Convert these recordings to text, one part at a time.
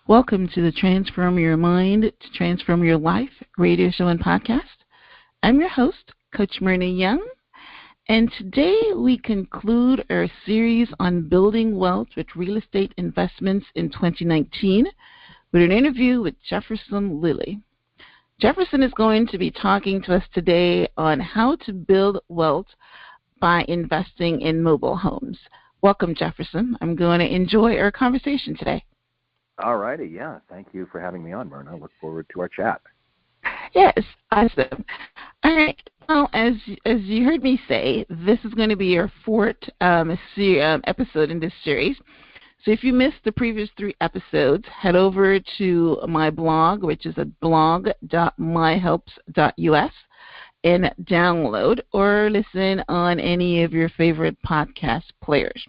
Welcome to the Transform Your Mind to Transform Your Life radio show and podcast. I'm your host, Coach Myrna Young, and today we conclude our series on building wealth with real estate investments in 2019 with an interview with Jefferson Lilly. Jefferson is going to be talking to us today on how to build wealth by investing in mobile homes. Welcome, Jefferson. I'm going to enjoy our conversation today. All righty, yeah. Thank you for having me on, Myrna. I look forward to our chat. Yes, awesome. All right. Well, as you heard me say, this is going to be our fourth episode in this series. So if you missed the previous 3 episodes, head over to my blog, which is at blog.myhelps.us, and download or listen on any of your favorite podcast players.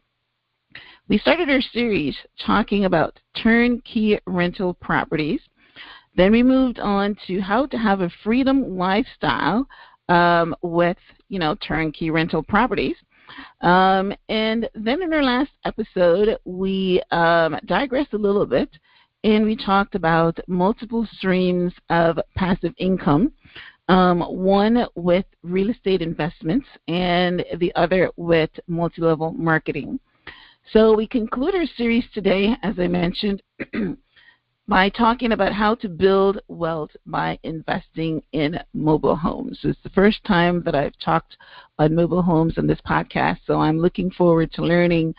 We started our series talking about turnkey rental properties. Then we moved on to how to have a freedom lifestyle with, turnkey rental properties. And then in our last episode, we digressed a little bit, and we talked about multiple streams of passive income, one with real estate investments and the other with multi-level marketing. So we conclude our series today, as I mentioned, by talking about how to build wealth by investing in mobile homes. It's the first time that I've talked on mobile homes on this podcast, so I'm looking forward to learning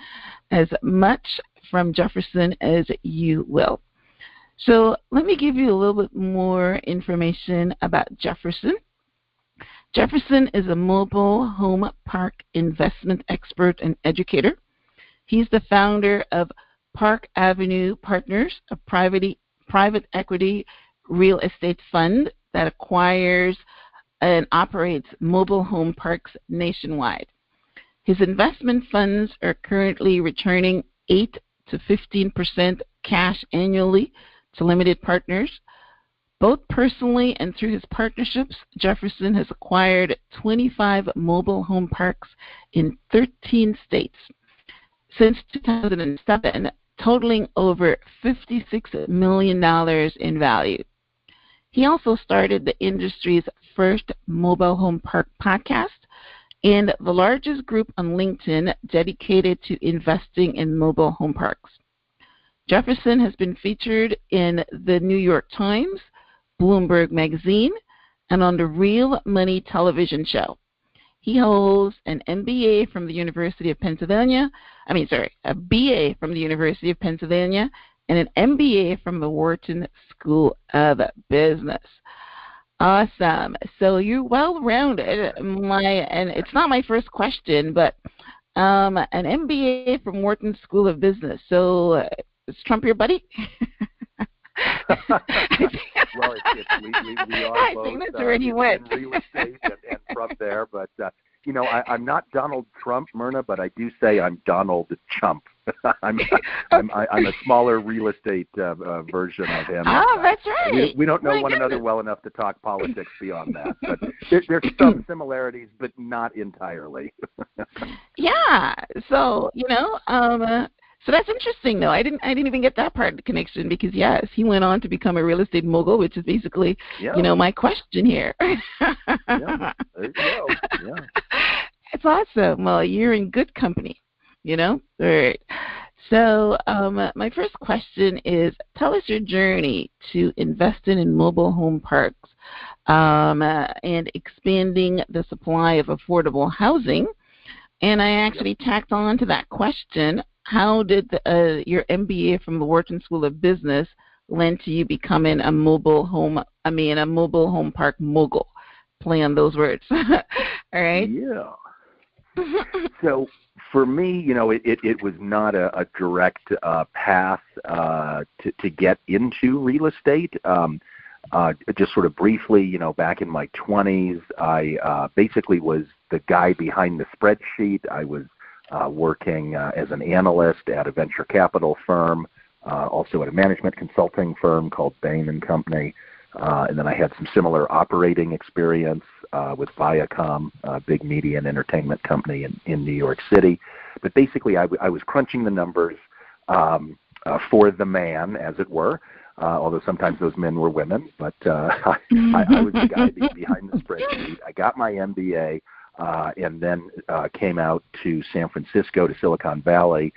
as much from Jefferson as you will. So let me give you a little bit more information about Jefferson. Jefferson is a mobile home park investment expert and educator. He's the founder of Park Avenue Partners, a private equity real estate fund that acquires and operates mobile home parks nationwide. His investment funds are currently returning 8 to 15% cash annually to limited partners. Both personally and through his partnerships, Jefferson has acquired 25 mobile home parks in 13 states since 2007, totaling over $56 million in value. He also started the industry's first mobile home park podcast and the largest group on LinkedIn dedicated to investing in mobile home parks. Jefferson has been featured in the New York Times, Bloomberg Magazine, and on the Real Money television show. He holds an MBA from the University of Pennsylvania, a BA from the University of Pennsylvania, and an MBA from the Wharton School of Business. Awesome. So you're well-rounded. And it's not my first question, but an MBA from Wharton School of Business. So is Trump your buddy? Well, we are both in real estate and Trump there, but I'm not Donald Trump, Myrna, but I do say I'm Donald Chump. I'm a smaller real estate version of him. Oh, that's right. We don't know one another well enough to talk politics beyond that, but there's some similarities, but not entirely. Yeah. So so that's interesting, though. I didn't even get that part of the connection because, yes, he went on to become a real estate mogul, which is basically, my question here. Yeah, there you go. Yeah. It's awesome. Well, you're in good company, All right. So my first question is, tell us your journey to investing in mobile home parks and expanding the supply of affordable housing. And I actually tacked on to that question, how did your MBA from the Wharton School of Business lend to you becoming a mobile home park mogul? Play on those words. All right? Yeah. So for me, it was not a direct path to get into real estate. Just sort of briefly, back in my 20s, I basically was the guy behind the spreadsheet. I was working as an analyst at a venture capital firm, also at a management consulting firm called Bain & Company. And then I had some similar operating experience with Viacom, a big media and entertainment company in New York City. But basically, I was crunching the numbers, for the man, as it were. Although sometimes those men were women, but I was the guy behind the spreadsheet. I got my MBA and then came out to San Francisco, to Silicon Valley,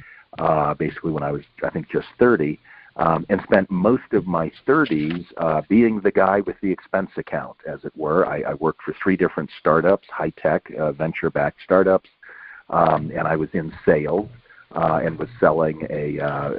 basically when I was, I think, just 30, and spent most of my 30s being the guy with the expense account, as it were. I worked for 3 different startups, high-tech, venture-backed startups, and I was in sales. And was selling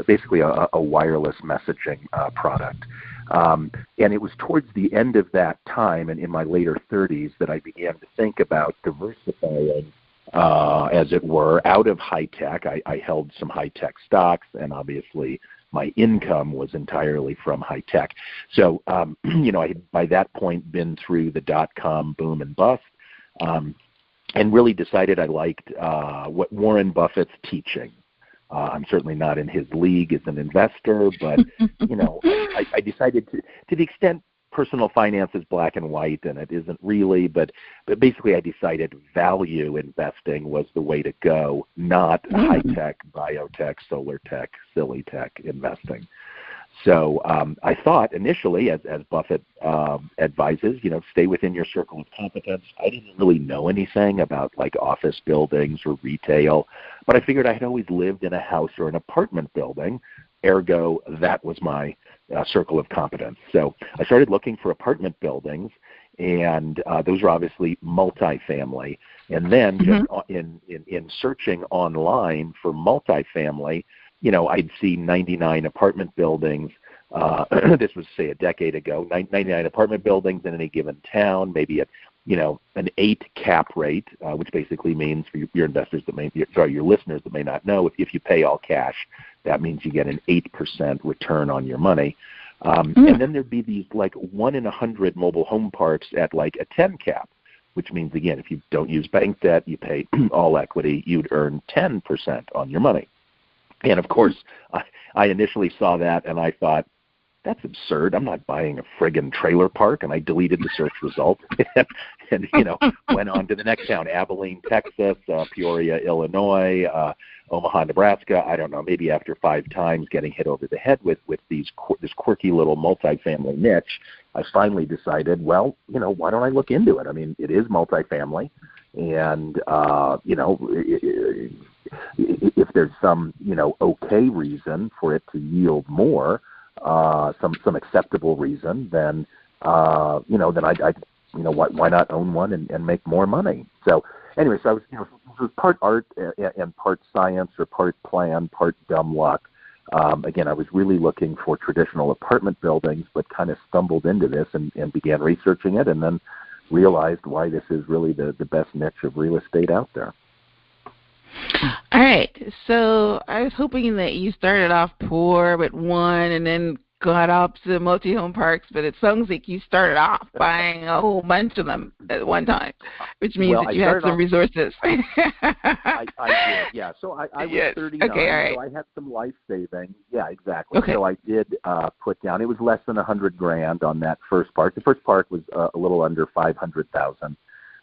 basically a wireless messaging product. And it was towards the end of that time, and in my later 30s, that I began to think about diversifying, as it were, out of high-tech. I held some high-tech stocks, and obviously my income was entirely from high-tech. So, I had by that point been through the dot-com boom and bust, and really decided I liked what Warren Buffett's teaching. I'm certainly not in his league as an investor, but I decided to the extent personal finance is black and white, and it isn't really, but basically I decided value investing was the way to go, not high-tech, biotech, solar tech, silly tech investing. So I thought initially, as Buffett advises, stay within your circle of competence. I didn't really know anything about like office buildings or retail, but I figured I had always lived in a house or an apartment building. Ergo, that was my circle of competence. So I started looking for apartment buildings, and those are obviously multifamily. And then just in searching online for multifamily, I'd see 99 apartment buildings. This was, say, a decade ago, 99 apartment buildings in any given town, maybe an 8 cap rate, which basically means for your investors your listeners that may not know, if you pay all cash, that means you get an 8% return on your money. And then there'd be these like 1 in 100 mobile home parks at like a 10 cap, which means, again, if you don't use bank debt, you pay all equity, you'd earn 10% on your money. And, of course, I initially saw that, and I thought, that's absurd. I'm not buying a friggin' trailer park. And I deleted the search result and went on to the next town, Abilene, Texas, Peoria, Illinois, Omaha, Nebraska. I don't know, maybe after 5 times getting hit over the head with this quirky little multifamily niche, I finally decided, well, why don't I look into it? I mean, it is multifamily. And, if there's some, okay reason for it to yield more, some acceptable reason, then, then why not own one and make more money? So anyway, so I was, it was part art and part science, or part plan, part dumb luck. Again, I was really looking for traditional apartment buildings, but kind of stumbled into this and began researching it, and then realized why this is really the best niche of real estate out there. All right. So I was hoping that you started off poor with one and then got up to multi-home parks, but it sounds like you started off buying a whole bunch of them at one time, which means that you had some resources. I did, yeah. So I was 39, okay, right. So I had some life savings. Yeah, exactly. Okay. So I did put down, it was less than $100,000 on that first park. The first park was a little under $500,000.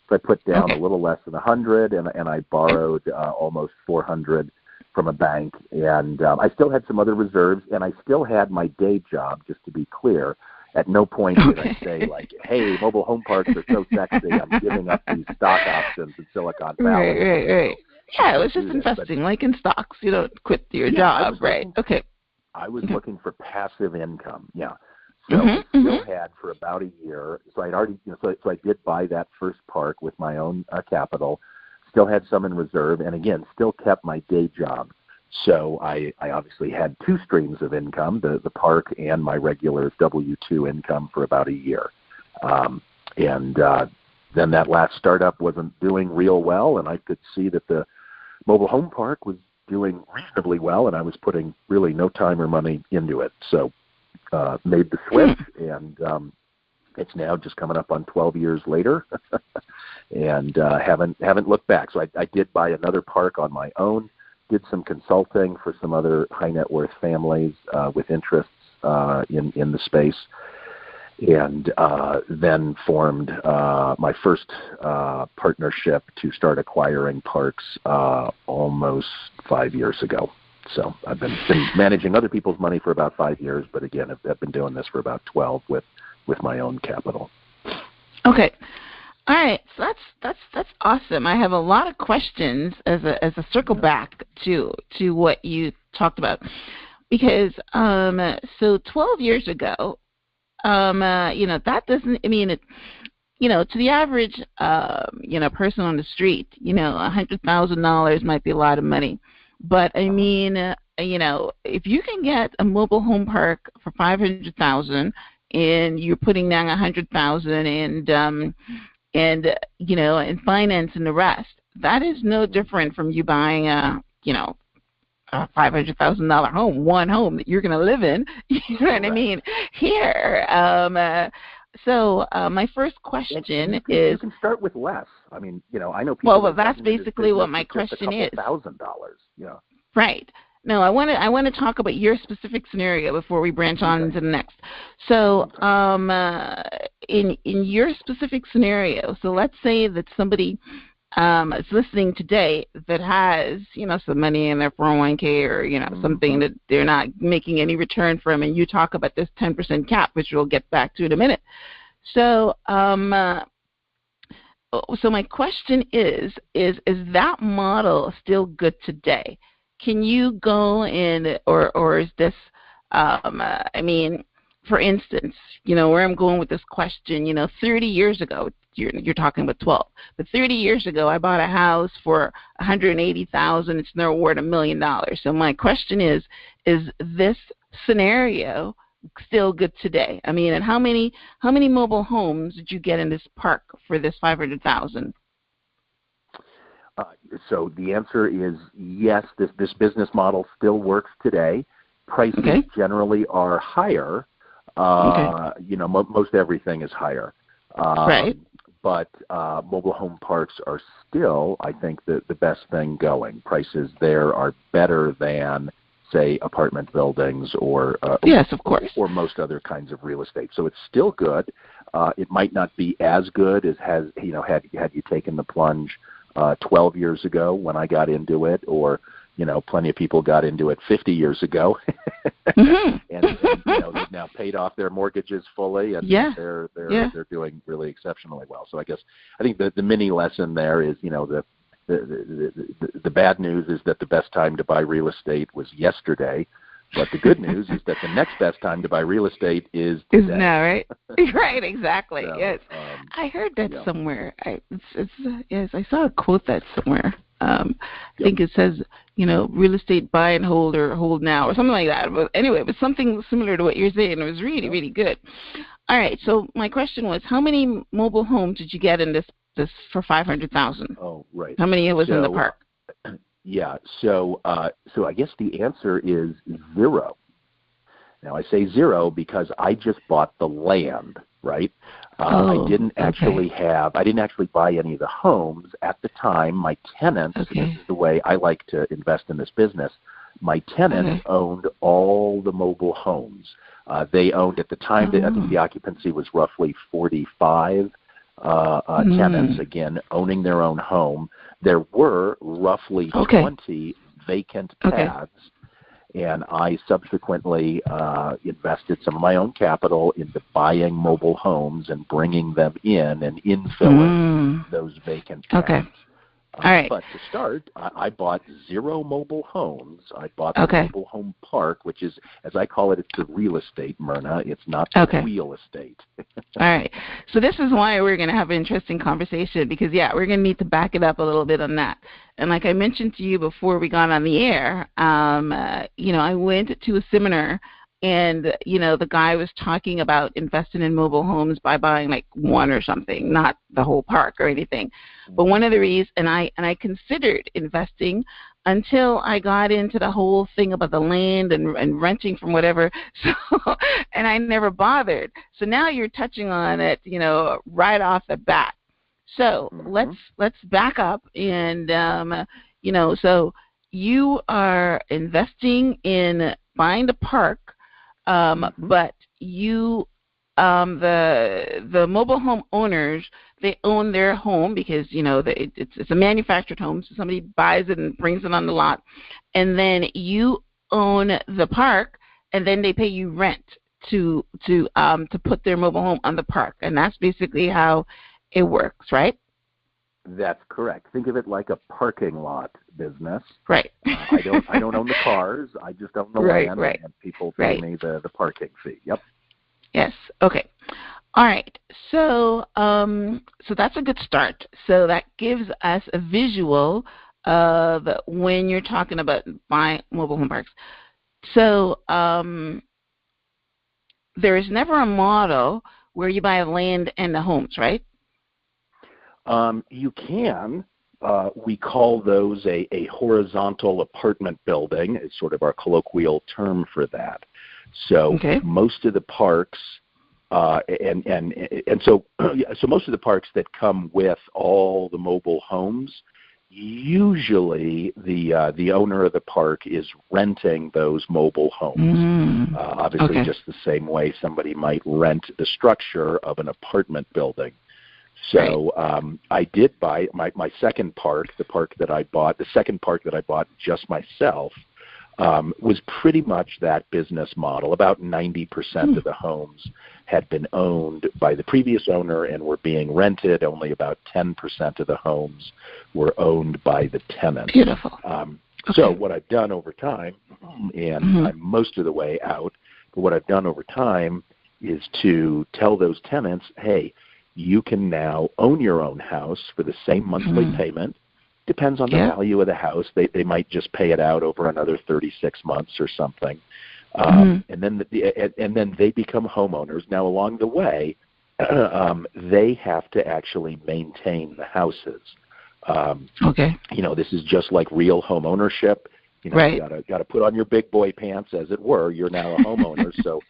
So I put down a little less than 100, and I borrowed almost 400 from a bank, and I still had some other reserves, and I still had my day job. Just to be clear, at no point did I say like, "Hey, mobile home parks are so sexy, I'm giving up these stock options in Silicon Valley." Right. Yeah, it was just investing, like in stocks. You don't quit your job, right? Okay. I was looking for passive income. Yeah. So I still had for about a year. So I'd already, so I did buy that first park with my own capital. Still had some in reserve, and again, still kept my day job. So I obviously had 2 streams of income: the park and my regular W-2 income for about a year. And then that last startup wasn't doing real well, and I could see that the mobile home park was doing reasonably well, and I was putting really no time or money into it. So made the switch, and it's now just coming up on 12 years later, and haven't looked back. So I did buy another park on my own, did some consulting for some other high net worth families with interests in the space, and then formed my first partnership to start acquiring parks almost 5 years ago. So I've been managing other people's money for about 5 years, but again, I've been doing this for about 12 with my own capital. Okay. All right, so that's awesome. I have a lot of questions as a circle back to what you talked about, because so 12 years ago, that doesn't. I mean, to the average person on the street, $100,000 might be a lot of money, but I mean, if you can get a mobile home park for $500,000 and you're putting down $100,000 and financing the rest, that is no different from you buying a $500,000 home, one home that you're going to live in. You know what I mean? Here, so my first question is, you can start with less. I mean, I know people. Well, that's basically what my question is. $1,000, yeah. Right. No, I want to talk about your specific scenario before we branch on into the next. So, in your specific scenario, so let's say that somebody is listening today that has some money in their 401k or something that they're not making any return from, and you talk about this 10% cap, which we'll get back to in a minute. So, so my question is that model still good today? Can you go in, or is this, for instance, where I'm going with this question, 30 years ago, you're talking about 12, but 30 years ago, I bought a house for $180,000. It's now worth $1 million. So my question is this scenario still good today? I mean, and how many mobile homes did you get in this park for this $500,000? So the answer is yes. This business model still works today. Prices generally are higher. Most everything is higher. Right. But mobile home parks are still, I think, the best thing going. Prices there are better than, say, apartment buildings or yes, of course, or most other kinds of real estate. So it's still good. It might not be as good as had you taken the plunge 12 years ago when I got into it, or plenty of people got into it 50 years ago, and they've now paid off their mortgages fully, and they're doing really exceptionally well. So I think the mini lesson there is the bad news is that the best time to buy real estate was yesterday. But the good news is that the next best time to buy real estate is now, right? Right, exactly. So, yes, I heard that somewhere. Yes, I saw a quote that somewhere. I think it says, real estate buy and hold, or hold now, or something like that. But anyway, it was something similar to what you're saying. It was really, really good. All right. So my question was, how many mobile homes did you get in this for $500,000? Oh, right. How many was in the park? Yeah, so I guess the answer is 0. Now I say 0 because I just bought the land, right? I didn't actually buy any of the homes at the time. My tenants, this is the way I like to invest in this business. My tenants owned all the mobile homes. They owned at the time. I think the occupancy was roughly 45 tenants, again owning their own home. There were roughly 20 vacant pads, and I subsequently invested some of my own capital into buying mobile homes and bringing them in and infilling those vacant pads. All right. But to start, I bought 0 mobile homes. I bought the mobile home park, which is, as I call it, it's the real estate, Myrna. It's not the real estate. All right. So this is why we're going to have an interesting conversation, because, we're going to need to back it up a little bit on that. And like I mentioned to you before we got on the air, I went to a seminar, and, the guy was talking about investing in mobile homes by buying like one or something, not the whole park or anything. But one of the reasons, and I considered investing until I got into the whole thing about the land and renting from whatever. So, and I never bothered. So now you're touching on it, right off the bat. So let's back up and, so you are investing in buying the park. But you the mobile home owners, they own their home because it's a manufactured home, so somebody buys it and brings it on the lot, and then you own the park, and then they pay you rent to put their mobile home on the park, and that's basically how it works, right? That's correct. Think of it like a parking lot business. Right. I don't own the cars. I just own the land, and people pay me the parking fee. Yep. Yes. Okay. All right. So so that's a good start. So that gives us a visual of when you're talking about buying mobile home parks. So there is never a model where you buy land and the homes, right? You can. We call those a horizontal apartment building. It's sort of our colloquial term for that. So most of the parks, so most of the parks that come with all the mobile homes, usually the owner of the park is renting those mobile homes. Obviously, just the same way somebody might rent the structure of an apartment building. So I did buy my second park, the second park that I bought just myself, was pretty much that business model. About 90% of the homes had been owned by the previous owner and were being rented. Only about 10% of the homes were owned by the tenant. Beautiful. So what I've done over time, and I'm most of the way out, but what I've done over time is to tell those tenants, hey, you can now own your own house for the same monthly payment. Depends on the value of the house. They might just pay it out over another 36 months or something. And then they become homeowners. Now, along the way, they have to actually maintain the houses. This is just like real home ownership. You got to put on your big boy pants, as it were. You're now a homeowner. So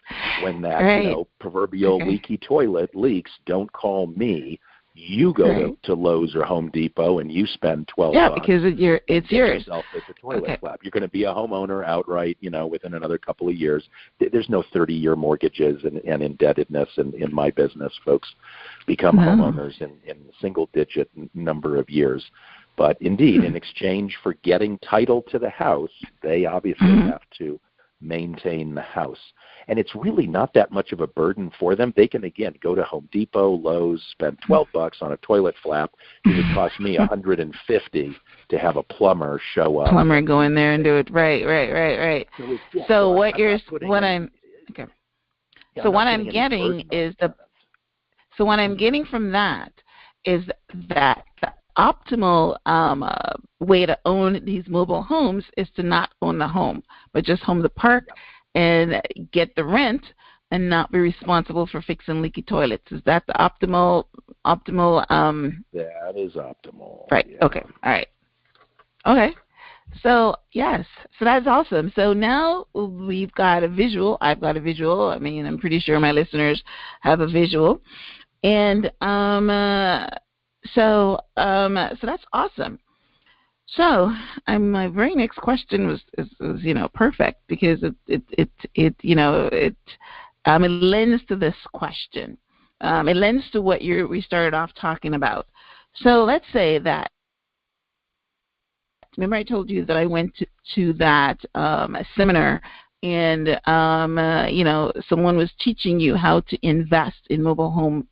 when that proverbial leaky toilet leaks, don't call me. You go to Lowe's or Home Depot and you spend $12. Yeah, because it's yours. Yourself at the toilet flap. You're going to be a homeowner outright. Within another couple of years. There's no 30-year mortgages and indebtedness in my business. Folks become homeowners in a single-digit number of years. But indeed, in exchange for getting title to the house, they obviously have to maintain the house. And it's really not that much of a burden for them. They can, again, go to Home Depot, Lowe's, spend $12 on a toilet flap. It would cost me $150 to have a plumber show up. Plumber go in there and do it. Right. So what I'm getting from that is that the optimal way to own these mobile homes is to not own the home, but just home the park and get the rent and not be responsible for fixing leaky toilets. Is that the optimal? That is optimal. Right. Yeah. Okay. All right. Okay. So yes. So that's awesome. So now we've got a visual. I've got a visual. I mean, I'm pretty sure my listeners have a visual, and so that's awesome. So my very next question was perfect because it lends to this question. It lends to what we started off talking about. So let's say that, remember I told you that I went to that seminar and someone was teaching you how to invest in mobile homes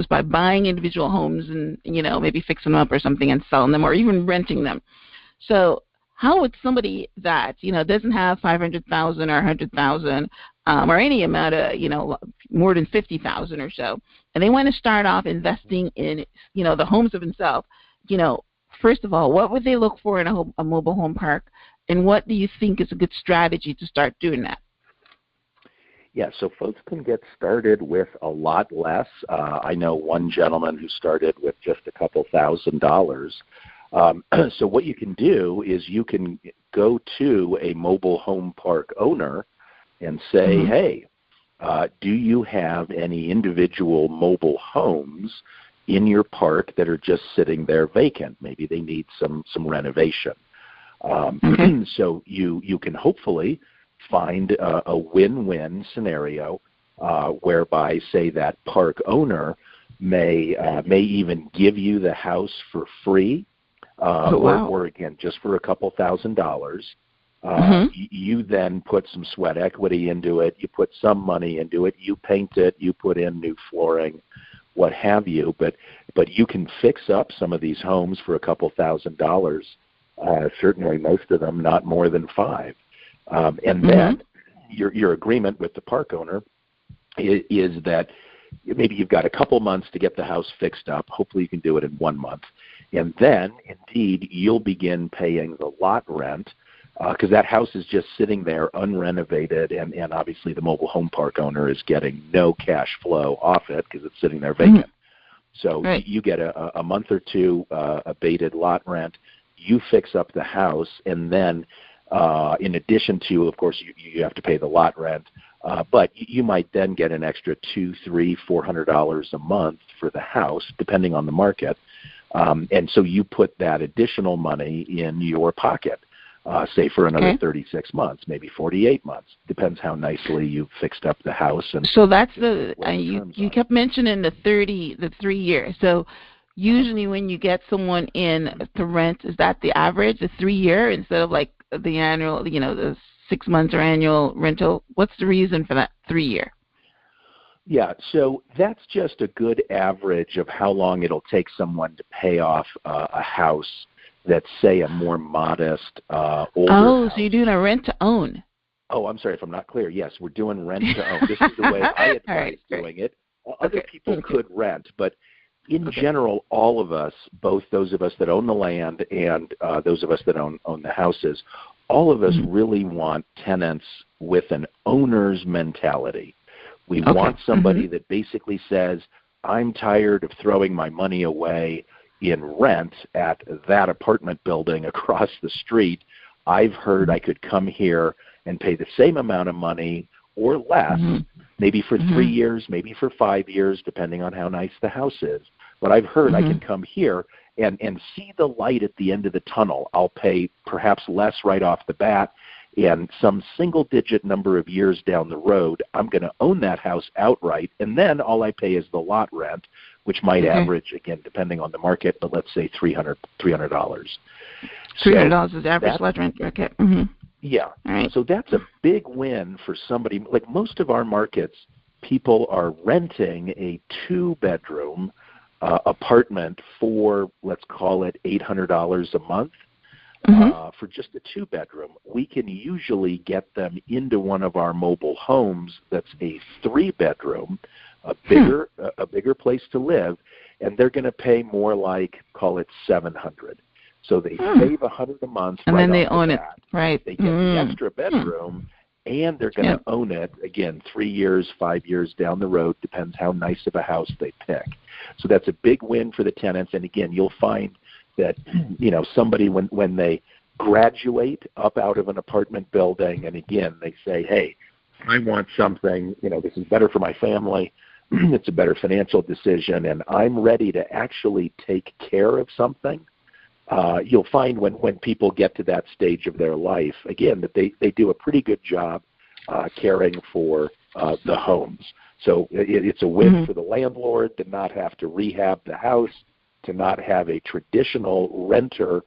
by buying individual homes and maybe fixing them up or something and selling them or even renting them. So how would somebody that doesn't have $500,000 or $100,000 or any amount of more than $50,000 or so, and they want to start off investing in the homes of themselves, first of all, what would they look for in a mobile home park, and what do you think is a good strategy to start doing that? Yeah, so folks can get started with a lot less. I know one gentleman who started with just a couple $1,000s. So what you can do is you can go to a mobile home park owner and say, hey, do you have any individual mobile homes in your park that are just sitting there vacant? Maybe they need some renovation. So you can hopefully find a win-win scenario whereby, say, that park owner may even give you the house for free, or again, just for a couple $1,000s. You then put some sweat equity into it. You put some money into it. You paint it. You put in new flooring, what have you. But you can fix up some of these homes for a couple $1,000s. Certainly, most of them not more than $5,000. And then your agreement with the park owner is that maybe you've got a couple months to get the house fixed up. Hopefully, you can do it in 1 month. And then, indeed, you'll begin paying the lot rent, because that house is just sitting there unrenovated, and obviously the mobile home park owner is getting no cash flow off it because it's sitting there vacant. So you get a month or two abated lot rent. You fix up the house, and then in addition to, of course, you have to pay the lot rent, but you might then get an extra $200, $300, $400 a month for the house, depending on the market. And so you put that additional money in your pocket, say for another 36 months, maybe 48 months. Depends how nicely you've fixed up the house. And so that's you kept mentioning the 3 years. So usually when you get someone in to rent, is that the average, the 3 year, instead of like the annual, the 6 months or annual rental? What's the reason for that 3 year? Yeah, so that's just a good average of how long it'll take someone to pay off a house that's, say, a more modest, older house. So you're doing a rent-to-own. Oh, I'm sorry if I'm not clear. Yes, we're doing rent-to-own. This is the way I advise doing it. Other people could rent, but in general, all of us, both those of us that own the land and those of us that own the houses, all of us really want tenants with an owner's mentality. We want somebody that basically says, I'm tired of throwing my money away in rent at that apartment building across the street. I've heard I could come here and pay the same amount of money or less, maybe for 3 years, maybe for 5 years, depending on how nice the house is. But I've heard I can come here and see the light at the end of the tunnel. I'll pay perhaps less right off the bat, and some single-digit number of years down the road, I'm going to own that house outright, and then all I pay is the lot rent, which might average, again, depending on the market, but let's say $300. $300 is the average lot rent. Okay. Yeah. Right. So that's a big win for somebody. Like most of our markets, people are renting a 2-bedroom apartment for, let's call it, $800 a month. For just a 2-bedroom, we can usually get them into one of our mobile homes that's a 3-bedroom, a bigger place to live, and they're going to pay more like, call it $700. So they save $100 a month, and right then they off own the it. bat. Right. They get the extra bedroom, and they're going to own it again 3 years, 5 years down the road. Depends how nice of a house they pick. So that's a big win for the tenants. And again, you'll find that somebody when they graduate up out of an apartment building, and again they say, hey, I want something, this is better for my family, it's a better financial decision, and I'm ready to actually take care of something. You'll find when people get to that stage of their life, again, that they do a pretty good job caring for the homes. So it's a win for the landlord to not have to rehab the house, to not have a traditional renter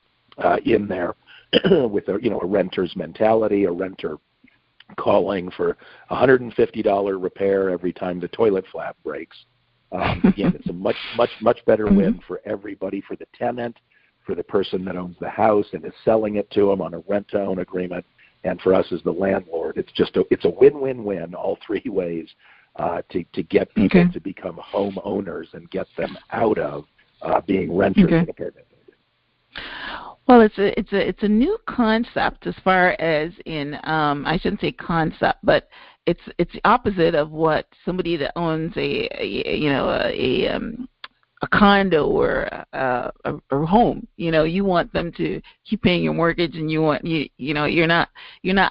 in there with a renter's mentality, a renter calling for $150 repair every time the toilet flap breaks. Again, it's a much better win for everybody, for the tenant, for the person that owns the house and is selling it to them on a rent-to-own agreement, and for us as the landlord. It's a win-win-win all three ways to get people to become homeowners and get them out of being renters in apartment buildings. Well, it's a new concept as far as in I shouldn't say concept, but it's the opposite of what somebody that owns a condo or a home. You want them to keep paying your mortgage, and you're not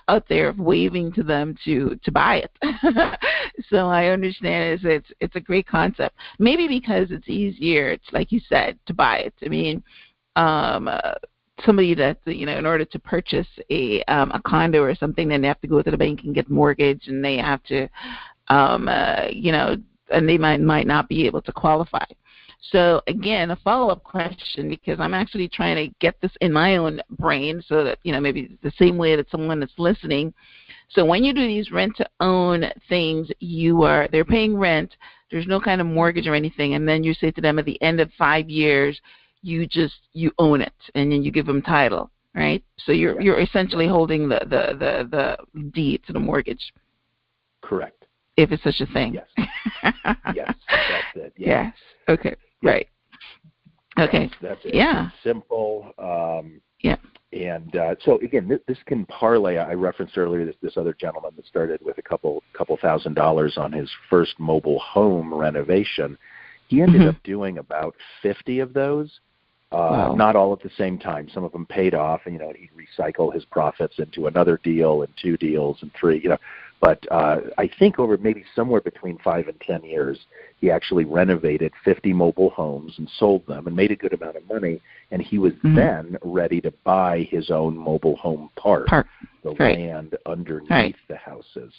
out there waving to them to buy it. So I understand it's a great concept. Maybe because it's easier, it's like you said, to buy it. I mean, somebody that in order to purchase a condo or something, then they have to go to the bank and get mortgage, and they have to you know, and they might not be able to qualify. So again, a follow-up question, because I'm actually trying to get this in my own brain so that, you know, maybe the same way that someone that's listening. So when you do these rent-to-own things, they're paying rent. There's no kind of mortgage or anything, and then you say to them at the end of 5 years, you own it, and then you give them title, right? So you're essentially holding the deed to the mortgage. Correct. If it's such a thing. Yes. Yes, that's it. Yes. Yes. Okay. Yes. Right. Okay. That's it. Yeah. It's simple. Yeah. And so again, this can parlay. I referenced earlier this other gentleman that started with a couple $1,000s on his first mobile home renovation. He ended up doing about 50 of those. Wow. Not all at the same time. Some of them paid off, and he'd recycle his profits into another deal and 2 deals and 3. But I think over maybe somewhere between 5 and 10 years, he actually renovated 50 mobile homes and sold them and made a good amount of money. And he was then ready to buy his own mobile home park, the land underneath the houses,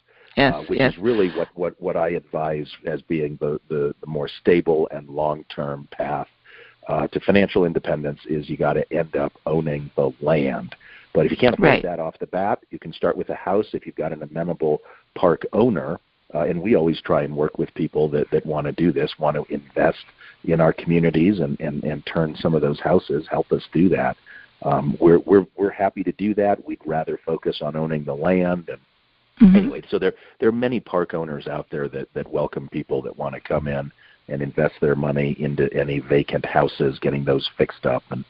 which is really what I advise as being the more stable and long-term path to financial independence. Is you got to end up owning the land. But if you can't afford that off the bat, you can start with a house if you've got an amenable park owner. And we always try and work with people that want to do this, want to invest in our communities and turn some of those houses, help us do that. We're happy to do that. We'd rather focus on owning the land. And anyway, so there are many park owners out there that welcome people that want to come in and invest their money into any vacant houses, getting those fixed up. And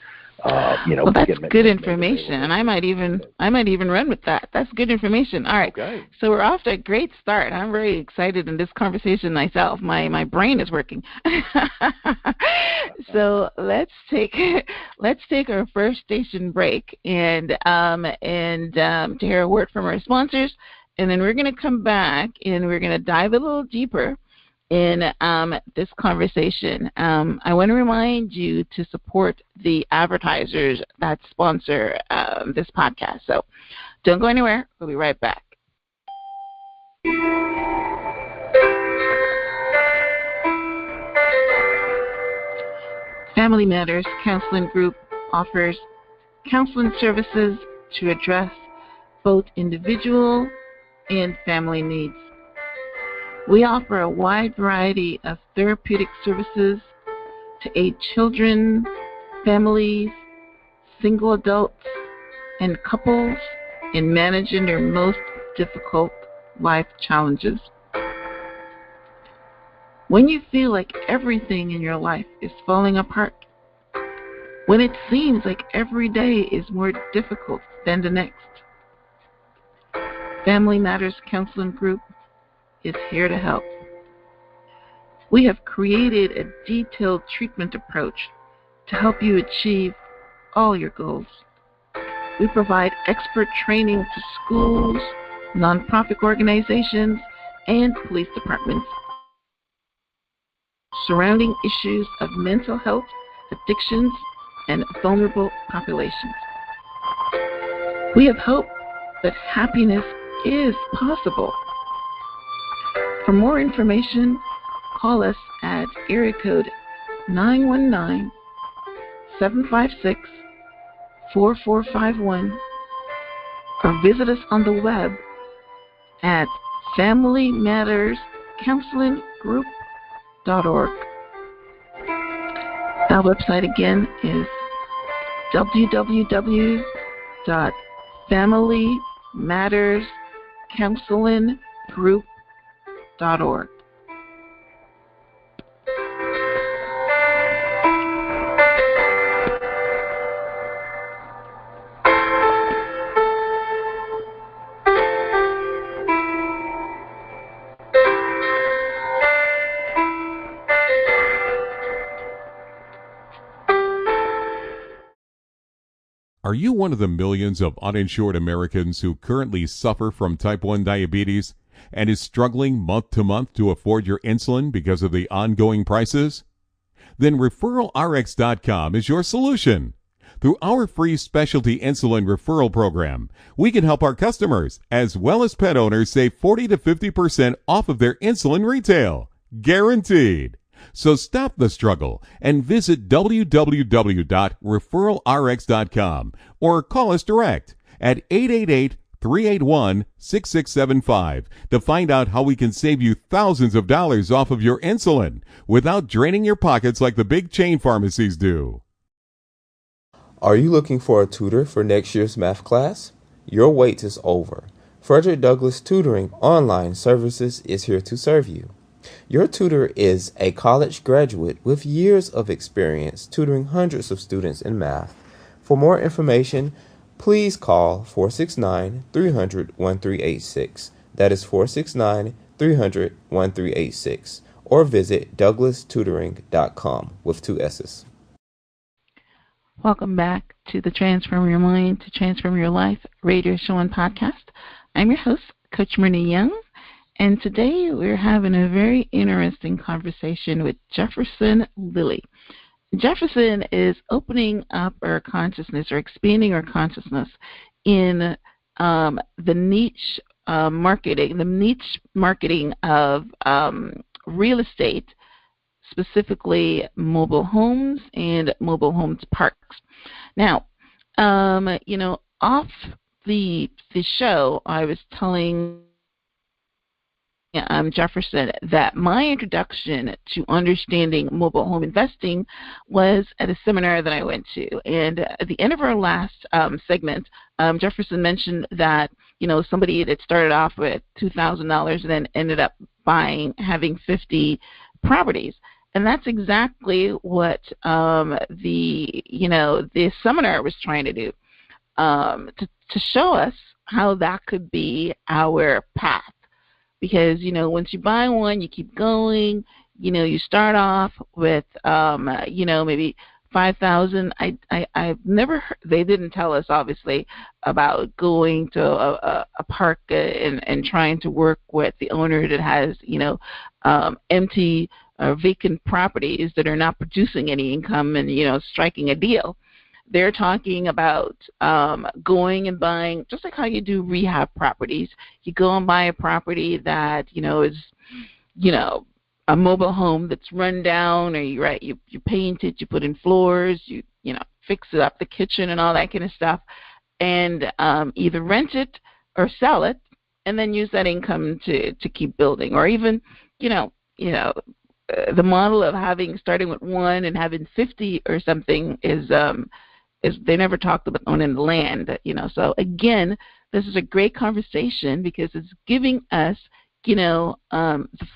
well, that's good information, and I might even run with that. That's good information. All right, So we're off to a great start. I'm very excited in this conversation myself. My brain is working. So let's take our first station break and to hear a word from our sponsors, and then we're going to come back and we're going to dive a little deeper in this conversation. I want to remind you to support the advertisers that sponsor this podcast. So don't go anywhere. We'll be right back. Family Matters Counseling Group offers counseling services to address both individual and family needs. We offer a wide variety of therapeutic services to aid children, families, single adults, and couples in managing their most difficult life challenges. When you feel like everything in your life is falling apart, when it seems like every day is more difficult than the next, Family Matters Counseling Group is here to help. We have created a detailed treatment approach to help you achieve all your goals. We provide expert training to schools, nonprofit organizations, and police departments surrounding issues of mental health, addictions, and vulnerable populations. We have hope that happiness is possible. For more information, call us at area code 919-756-4451 or visit us on the web at FamilyMattersCounselingGroup.org. Our website again is www.FamilyMattersCounselingGroup.org. Are you one of the millions of uninsured Americans who currently suffer from type 1 diabetes and is struggling month to month to afford your insulin because of the ongoing prices? Then ReferralRx.com is your solution. Through our free specialty insulin referral program, we can help our customers as well as pet owners save 40 to 50% off of their insulin retail. Guaranteed. So stop the struggle and visit www.referralrx.com or call us direct at 888-381-6675 to find out how we can save you thousands of dollars off of your insulin without draining your pockets like the big chain pharmacies do. Are you looking for a tutor for next year's math class? Your wait is over. Frederick Douglass Tutoring Online Services is here to serve you. Your tutor is a college graduate with years of experience tutoring hundreds of students in math. For more information, please call 469-300-1386. That is 469-300-1386. Or visit douglastutoring.com with 2 S's. Welcome back to the Transform Your Mind to Transform Your Life radio show and podcast. I'm your host, Coach Myrna Young, and today we're having a very interesting conversation with Jefferson Lilly. Jefferson is opening up our consciousness or expanding our consciousness in the niche marketing of real estate, specifically mobile homes and mobile homes parks. Now, off the show, I was telling Jefferson that my introduction to understanding mobile home investing was at a seminar that I went to. And at the end of our last segment, Jefferson mentioned that, somebody that started off with $2,000 and then ended up having 50 properties. And that's exactly what the seminar was trying to do, to show us how that could be our path. Because, once you buy one, you keep going. You start off with, maybe 5,000. I've never heard, they didn't tell us, obviously, about going to a park and trying to work with the owner that has, empty vacant properties that are not producing any income and, striking a deal. They're talking about going and buying, just like how you do rehab properties. You go and buy a property that, is, a mobile home that's run down, or you paint it, you put in floors, you fix it up, the kitchen and all that kind of stuff, and either rent it or sell it, and then use that income to keep building. Or even, the model of starting with one and having 50 or something is they never talked about owning the land, So again, this is a great conversation because it's giving us, the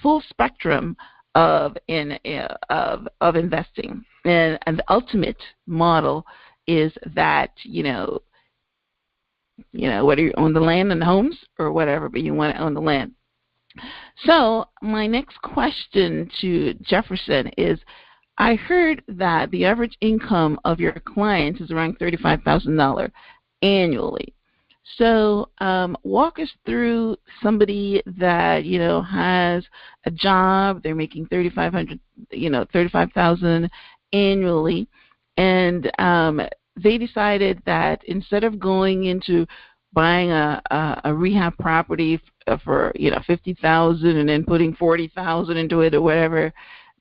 full spectrum of investing, and the ultimate model is that whether you own the land and the homes or whatever, but you want to own the land. So my next question to Jefferson is, I heard that the average income of your clients is around $35,000 annually. So walk us through somebody that has a job, they're making $35,000 annually, and they decided that instead of going into buying a rehab property for $50,000 and then putting $40,000 into it or whatever,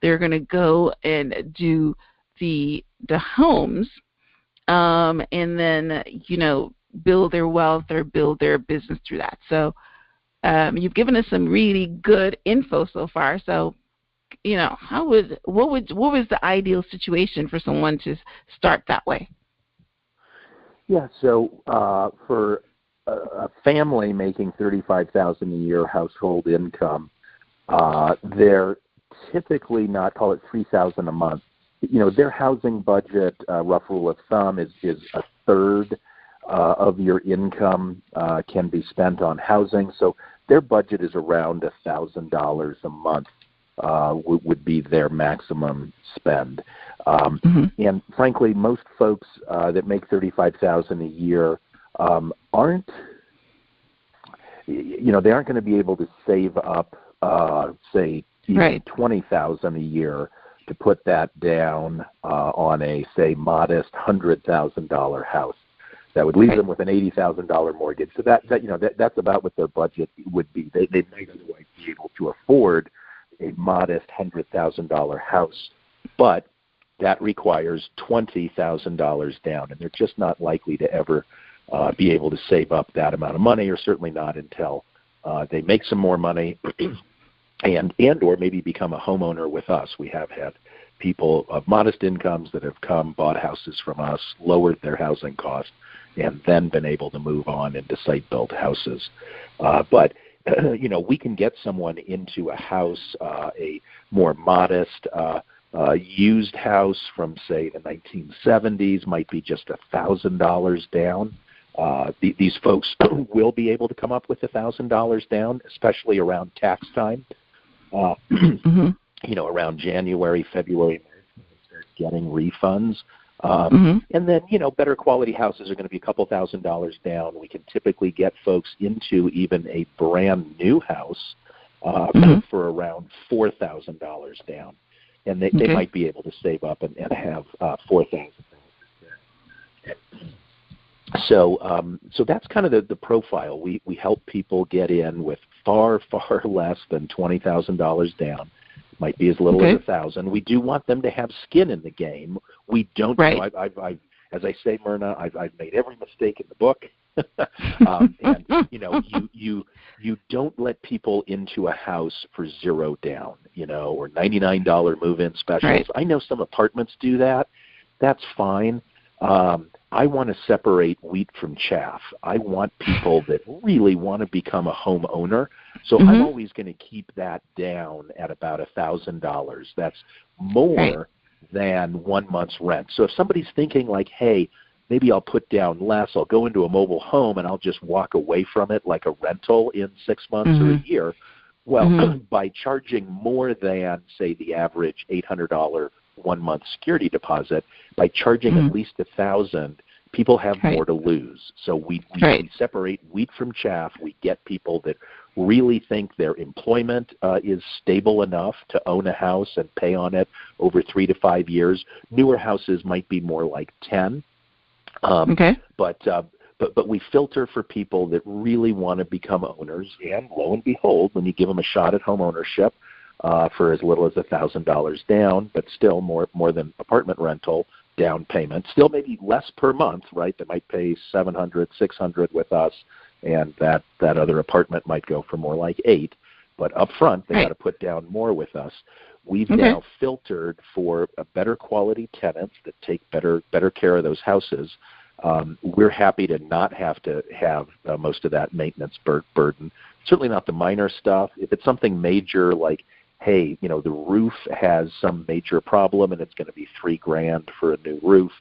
they're going to go and do the homes, and then build their wealth or build their business through that. So you've given us some really good info so far. So what was the ideal situation for someone to start that way? Yeah. So for a family making $35,000 a year household income, they're typically not, call it $3,000 a month. Their housing budget, rough rule of thumb, is a third of your income can be spent on housing. So their budget is around $1,000 a month would be their maximum spend. And frankly, most folks that make $35,000 a year aren't going to be able to save up, say, even $20,000 a year to put that down on a, say, modest $100,000 house. That would leave them with an $80,000 mortgage. So that's about what their budget would be. They might otherwise be able to afford a modest $100,000 house, but that requires $20,000 down, and they're just not likely to ever be able to save up that amount of money, or certainly not until they make some more money and or maybe become a homeowner with us. We have had people of modest incomes that have come, bought houses from us, lowered their housing costs, and then been able to move on into site-built houses. But we can get someone into a house, a more modest used house from, say, the 1970s, might be just $1,000 down. These folks will be able to come up with $1,000 down, especially around tax time. Around January, February, March, when they start getting refunds. And then, better quality houses are going to be a couple $1,000s down. We can typically get folks into even a brand new house for around $4,000 down. And they might be able to save up and have $4,000. So that's kind of the profile. We help people get in with far, far less than $20,000 down. Might be as little as $1,000. We do want them to have skin in the game. We don't. Right. I've as I say, Myrna, I've made every mistake in the book. And you don't let people into a house for zero down, or $99 move-in specials. Right. I know some apartments do that. That's fine. I want to separate wheat from chaff. I want people that really want to become a homeowner. So I'm always going to keep that down at about $1,000. That's more than 1 month's rent. So if somebody's thinking like, hey, maybe I'll put down less, I'll go into a mobile home and I'll just walk away from it like a rental in 6 months or a year. Well, by charging more than, say, the average $800 1-month security deposit, by charging at least $1,000, people have more to lose. So we separate wheat from chaff. We get people that really think their employment is stable enough to own a house and pay on it over 3 to 5 years. Newer houses might be more like 10. But we filter for people that really want to become owners, and lo and behold, when you give them a shot at home ownership for as little as $1,000 down, but still more than apartment rental down payment, still maybe less per month, right? They might pay $700, $600 with us, and that other apartment might go for more like $8. But up front, they got to put down more with us. We've now filtered for a better quality tenants that take better care of those houses. We're happy to not have to have most of that maintenance burden. Certainly not the minor stuff. If it's something major like, hey, the roof has some major problem and it's going to be $3,000 for a new roof,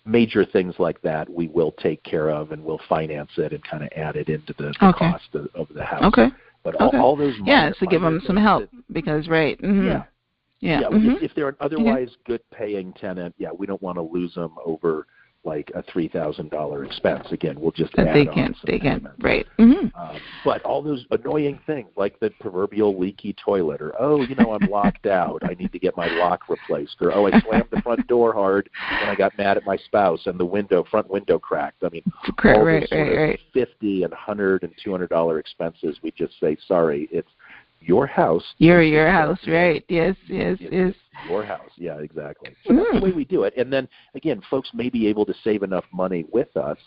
major things like that we will take care of, and we'll finance it and kind of add it into the cost of the house. But all those minor, to give them some help because if they're an otherwise good paying tenant, we don't want to lose them over like a $3,000 expense. Again, we'll just add on some payments. Right. But all those annoying things like the proverbial leaky toilet, or I'm locked out, I need to get my lock replaced, or I slammed the front door hard when I got mad at my spouse and the front window cracked. I mean, all those sort of $50 and $100 and $200 expenses, we just say, sorry, it's your house. Your house, right? Yes. Your house, yeah, exactly. So that's the way we do it. And then, again, folks may be able to save enough money with us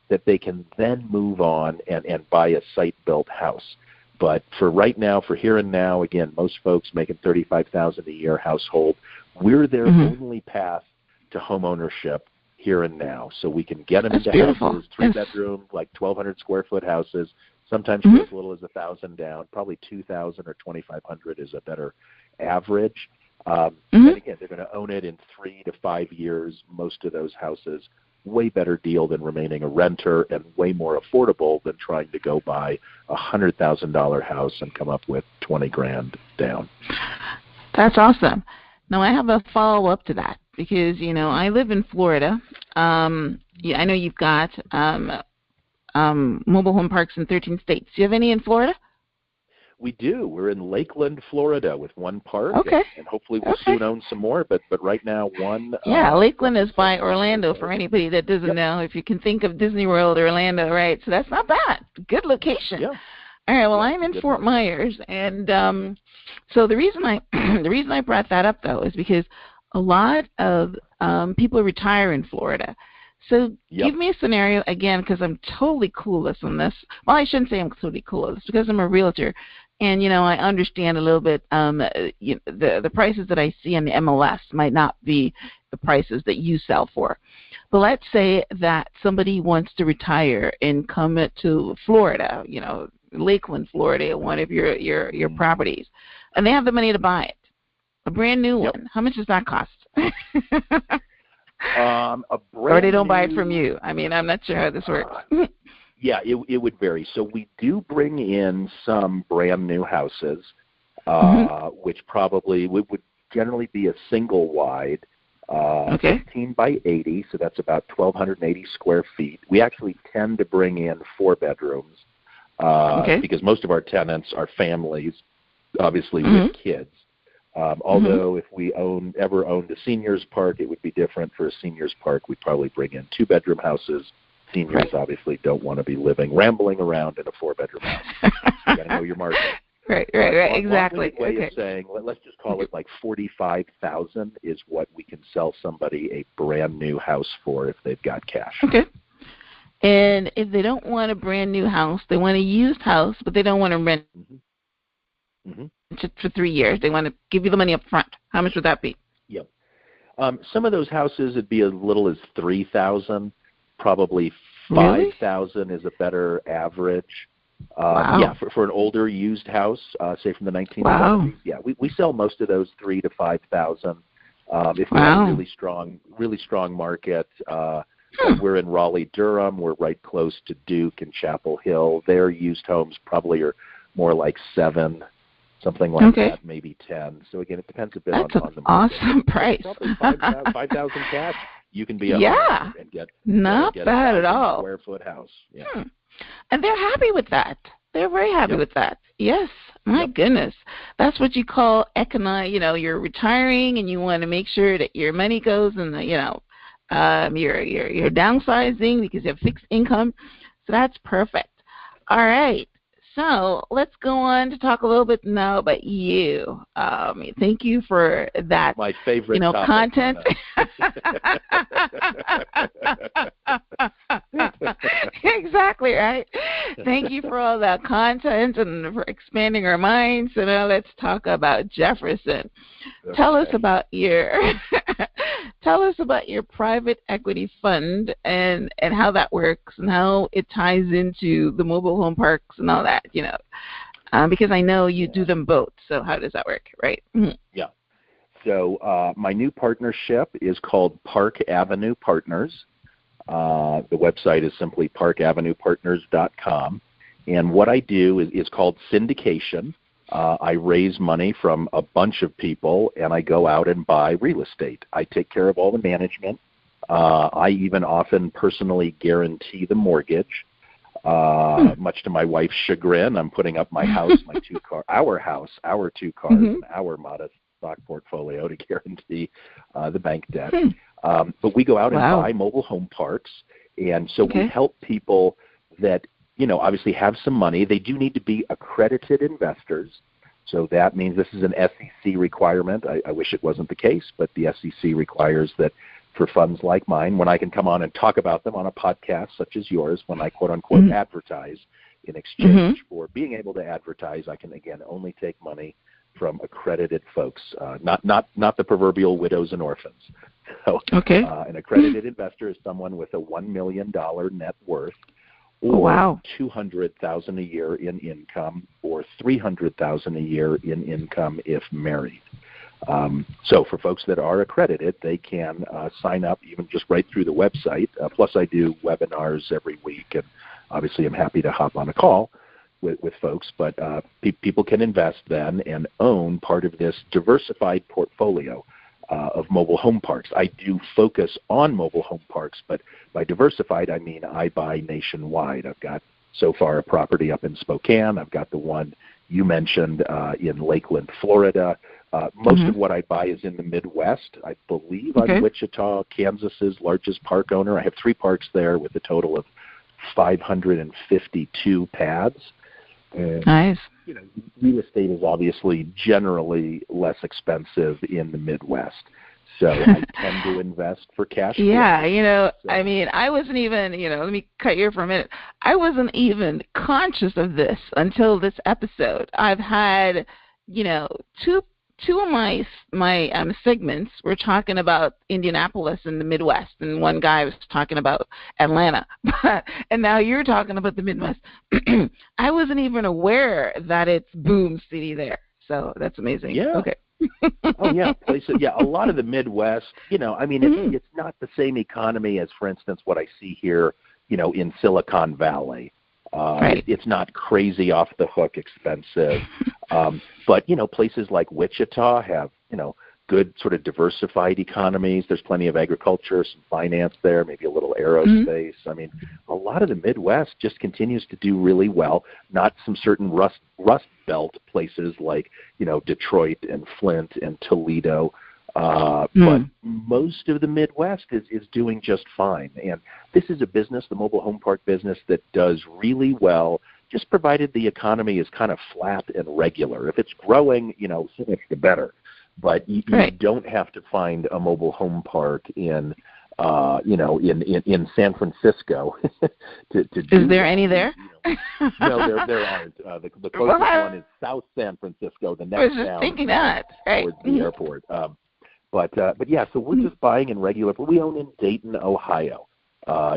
that they can then move on and buy a site-built house. But for right now, for here and now, again, most folks making $35,000 a year household, we're their only path to home ownership here and now. So we can get them into houses, 3-bedroom, like 1,200 square foot houses. Sometimes for as little as $1,000 down, probably $2,000 or $2,500 is a better average. And again, they're going to own it in 3 to 5 years. Most of those houses, way better deal than remaining a renter, and way more affordable than trying to go buy a $100,000 house and come up with $20,000 down. That's awesome. Now I have a follow up to that because I live in Florida. I know you've got mobile home parks in 13 states. Do you have any in Florida? We do. We're in Lakeland, Florida, with one park, Okay. and hopefully we'll soon own some more. But right now, one. Yeah, Lakeland is by Orlando. For anybody that doesn't know, if you can think of Disney World, Orlando, right? So that's not bad. Good location. Yeah. All right. Well, I'm in Fort Myers, and so the reason I brought that up though is because a lot of people retire in Florida. So give me a scenario again, because I'm totally clueless on this. Well, I shouldn't say I'm totally clueless because I'm a realtor. And, I understand a little bit, the prices that I see on the MLS might not be the prices that you sell for. But let's say that somebody wants to retire and come to Florida, Lakeland, Florida, one of your properties, and they have the money to buy it, a brand new one. How much does that cost? Or they don't buy it from you. I mean, I'm not sure how this works. Yeah, it would vary. So we do bring in some brand new houses, which probably would generally be a single wide, 15 by 80, so that's about 1,280 square feet. We actually tend to bring in 4 bedrooms because most of our tenants are families, obviously with kids. Although if we ever owned a seniors park, it would be different. For a seniors park, we'd probably bring in 2-bedroom houses. Seniors obviously don't want to be rambling around in a 4-bedroom house. You got to know your market. Right, exactly. Way of saying, let's just call it like $45,000 is what we can sell somebody a brand new house for if they've got cash. Okay. And if they don't want a brand new house, they want a used house, but they don't want to rent for 3 years. They want to give you the money up front. How much would that be? Yep. Some of those houses would be as little as $3,000. Probably $5,000 is a better average. Yeah, for an older used house, say from the 1970s. Wow. Yeah, we sell most of those $3,000 to $5,000. If we have a really strong market, like we're in Raleigh, Durham. We're right close to Duke and Chapel Hill. Their used homes probably are more like $7,000. Something like that, maybe 10. So again, it depends a bit on the market. That's an awesome price. Probably $5,000 cash. You can be a homeowner and get not bad at all. Square foot house. Yeah. And they're happy with that. They're very happy with that. Yes, my goodness, that's what you call economic. You're retiring and you want to make sure that your money goes and you're downsizing because you have fixed income. So that's perfect. All right. So let's go on to talk a little bit now about you. Thank you for that. My favorite content. Exactly right. Thank you for all that content and for expanding our minds. So now let's talk about Jefferson. Okay. Tell us about your private equity fund and how that works and how it ties into the mobile home parks and all that. Because I know you do them both. So how does that work, right? Yeah. So my new partnership is called Park Avenue Partners. The website is simply parkavenuepartners.com. And what I do is called syndication. I raise money from a bunch of people, and I go out and buy real estate. I take care of all the management. I even often personally guarantee the mortgage. Much to my wife's chagrin, I'm putting up my house, our 2 cars, and our modest stock portfolio to guarantee the bank debt. But we go out and buy mobile home parks, and so we help people that obviously have some money. They do need to be accredited investors. So that means this is an SEC requirement. I wish it wasn't the case, but the SEC requires that for funds like mine, when I can come on and talk about them on a podcast such as yours, when I quote-unquote advertise in exchange for being able to advertise, I can, again, only take money from accredited folks, not the proverbial widows and orphans. So an accredited investor is someone with a $1 million net worth, or $200,000 a year in income, or $300,000 a year in income if married. So for folks that are accredited, they can sign up even just right through the website. Plus, I do webinars every week, and obviously I'm happy to hop on a call with folks. But people can invest then and own part of this diversified portfolio of mobile home parks. I do focus on mobile home parks, but by diversified, I mean I buy nationwide. I've got so far a property up in Spokane. I've got the one you mentioned in Lakeland, Florida. Most of what I buy is in the Midwest. I believe I'm Wichita, Kansas's largest park owner. I have 3 parks there with a total of 552 pads. And, nice. you know, real estate is obviously generally less expensive in the Midwest. So I tend to invest for cash flow. Yeah, you know, So, I mean, I wasn't even, you know, let me cut you here for a minute. I wasn't even conscious of this until this episode. I've had, you know, two of my segments were talking about Indianapolis in the Midwest, and one guy was talking about Atlanta, and now you're talking about the Midwest. I wasn't even aware that it's boom city there. So that's amazing. Yeah. Okay. Oh yeah, places. Yeah, a lot of the Midwest. You know, I mean, it's not the same economy as, for instance, what I see here. You know, in Silicon Valley. Right. It's not crazy off the hook expensive, but you know, places like Wichita have, you know, good sort of diversified economies. There's plenty of agriculture, some finance there, maybe a little aerospace. I mean, a lot of the Midwest just continues to do really well. Not some certain rust belt places like, you know, Detroit and Flint and Toledo. But most of the Midwest is doing just fine. And this is a business, the mobile home park business, that does really well, just provided the economy is kind of flat and regular. If it's growing, you know, so much the better. But you don't have to find a mobile home park in, you know, in San Francisco to do. Is there any there? You know, no, there aren't. The closest one is South San Francisco, the next I was just town thinking that, right? towards the airport. But yeah, so we're just buying in regular. But we own in Dayton, Ohio.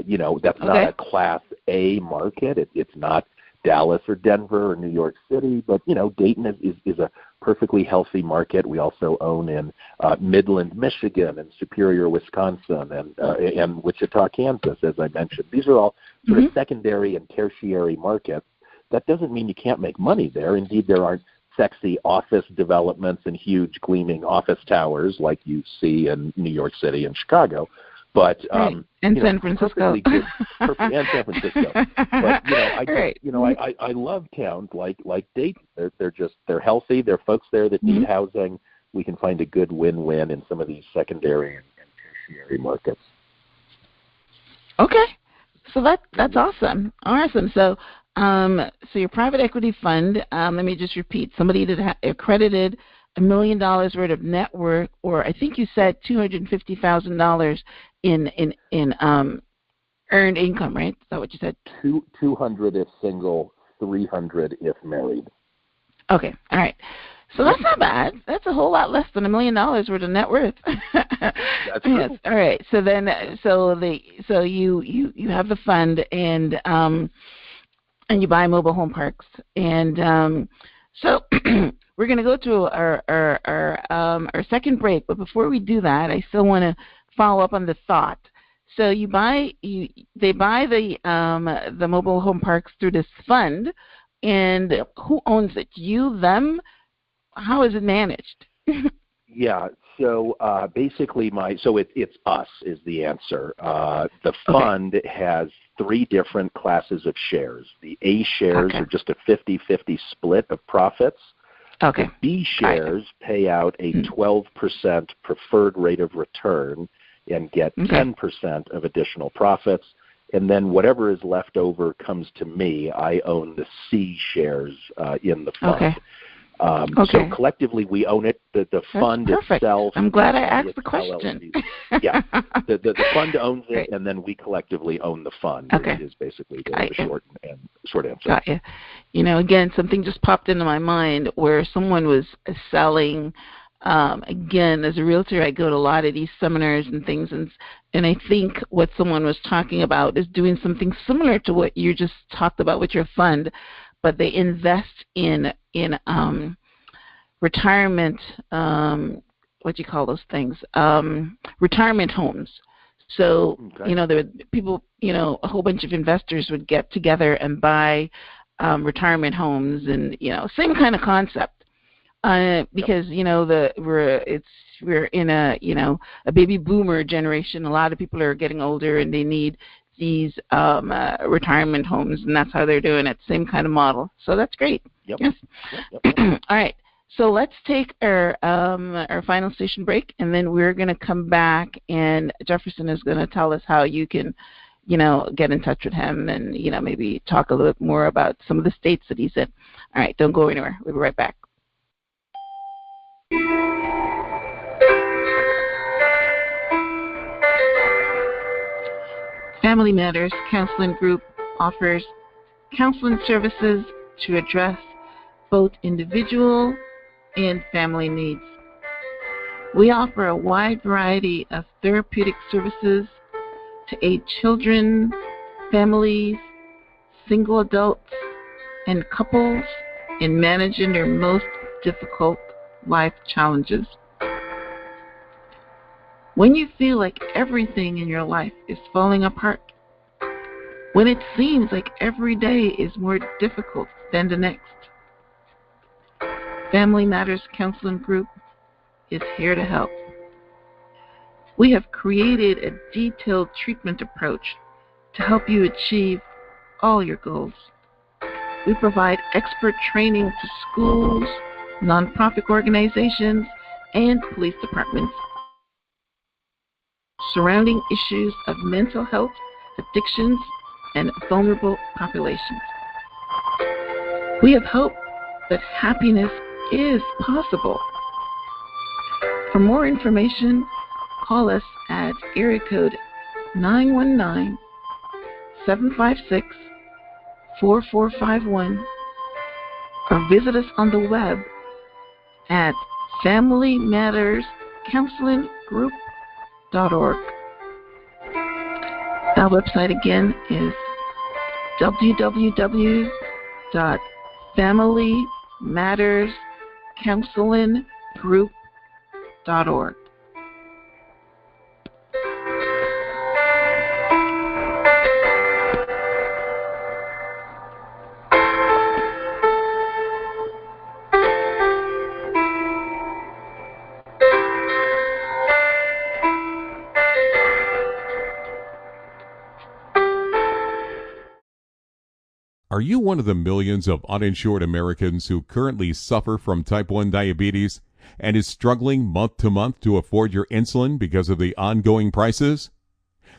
You know, that's not a Class A market. It's not Dallas or Denver or New York City. But you know, Dayton is a perfectly healthy market. We also own in Midland, Michigan, and Superior, Wisconsin, and Wichita, Kansas, as I mentioned. These are all sort of secondary and tertiary markets. That doesn't mean you can't make money there. Indeed, there aren't sexy office developments and huge gleaming office towers like you see in New York City and Chicago, but and San Francisco, and San Francisco. But you know, I love towns like Dayton. They're healthy. There are folks there that need housing. We can find a good win-win in some of these secondary and tertiary markets. Okay, so that's awesome. So your private equity fund, let me just repeat, somebody that accredited $1 million worth of net worth, or I think you said $250,000 in earned income, right? Is that what you said? 200 if single, 300 if married. Okay, all right. So that's not bad. That's a whole lot less than $1 million worth of net worth. That's true. Yes. All right. So then, so you have the fund, and you buy mobile home parks, and so we're going to go to our second break. But before we do that, I still want to follow up on the thought. So they buy the mobile home parks through this fund, and who owns it? You, them? How is it managed? Yeah. So basically, it's us is the answer. The fund has 3 different classes of shares. The A shares are just a 50-50 split of profits. Okay. The B shares pay out a 12% preferred rate of return and get 10% of additional profits. And then whatever is left over comes to me. I own the C shares in the fund. Okay. So collectively, we own it. The fund itself. I'm glad I asked the question. Yeah, the fund owns it, and then we collectively own the fund. Okay. Is basically the short answer. Got you. You know, again, something just popped into my mind where someone was selling. Again, as a realtor, I go to a lot of these seminars and things, and I think what someone was talking about is doing something similar to what you just talked about with your fund, but they invest in retirement, what do you call those things? Retirement homes. So, you know, there would people, you know, a whole bunch of investors would get together and buy retirement homes, and, you know, same kind of concept. Because, you know, we're in a, you know, a baby boomer generation. A lot of people are getting older, and they need these retirement homes, and that's how they're doing it. Same kind of model. So that's great. Yep. Yes. Yep. All right. So let's take our final station break, and then we're going to come back, and Jefferson is going to tell us how you can, get in touch with him and, maybe talk a little bit more about some of the states that he's in. All right. Don't go anywhere. We'll be right back. Family Matters Counseling Group offers counseling services to address both individual and family needs. We offer a wide variety of therapeutic services to aid children, families, single adults, and couples in managing their most difficult life challenges. When you feel like everything in your life is falling apart, when it seems like every day is more difficult than the next, Family Matters Counseling Group is here to help. We have created a detailed treatment approach to help you achieve all your goals. We provide expert training to schools, nonprofit organizations, and police departments surrounding issues of mental health, addictions, and vulnerable populations. We have hope that happiness is possible. For more information, call us at area code 919-756-4451 or visit us on the web at FamilyMattersCounselingGroup.org. Our website again is www.FamilyMattersCounselingGroup.org. Are you one of the millions of uninsured Americans who currently suffer from type 1 diabetes and is struggling month to month to afford your insulin because of the ongoing prices?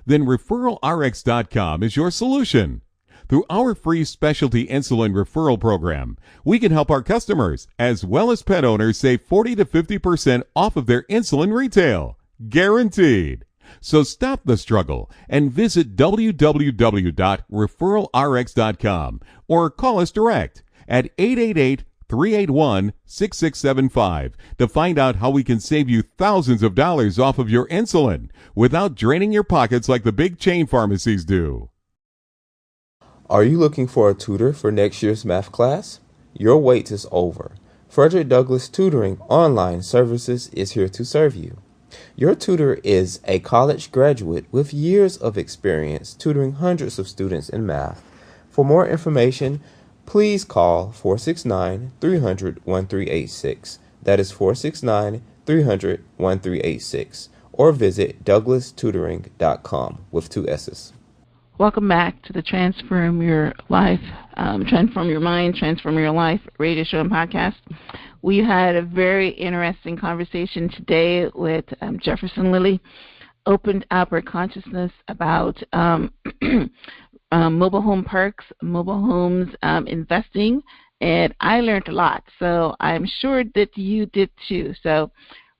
Then ReferralRx.com is your solution. Through our free specialty insulin referral program, we can help our customers as well as pet owners save 40 to 50% off of their insulin retail. Guaranteed. So stop the struggle and visit www.referralrx.com or call us direct at 888-381-6675 to find out how we can save you thousands of dollars off of your insulin without draining your pockets like the big chain pharmacies do. Are you looking for a tutor for next year's math class? Your wait is over. Frederick Douglass Tutoring Online Services is here to serve you. Your tutor is a college graduate with years of experience tutoring hundreds of students in math. For more information, please call 469-300-1386. That is 469-300-1386. Or visit douglastutoring.com with 2 S's. Welcome back to the Transform Your Life, Transform Your Mind, Transform Your Life radio show and podcast. We had a very interesting conversation today with Jefferson Lilly, opened up our consciousness about mobile home parks, mobile homes, investing, and I learned a lot. So I'm sure that you did too. So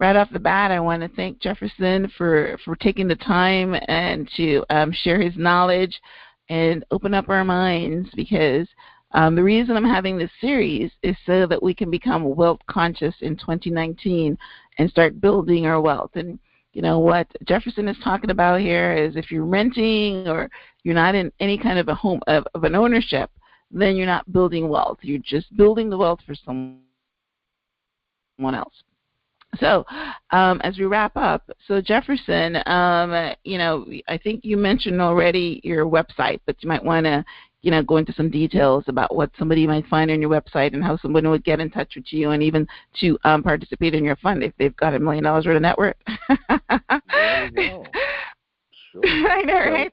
right off the bat, I want to thank Jefferson for taking the time and to share his knowledge and open up our minds, because the reason I'm having this series is so that we can become wealth conscious in 2019 and start building our wealth. And you know what Jefferson is talking about here is if you're renting or you're not in any kind of a home of an ownership, then you're not building wealth. You're just building the wealth for someone else. So as we wrap up, so Jefferson, I think you mentioned already your website, but you might want to, go into some details about what somebody might find on your website and how someone would get in touch with you and even to participate in your fund if they've got $1 million worth of net worth. There you go. Sure. I know, right?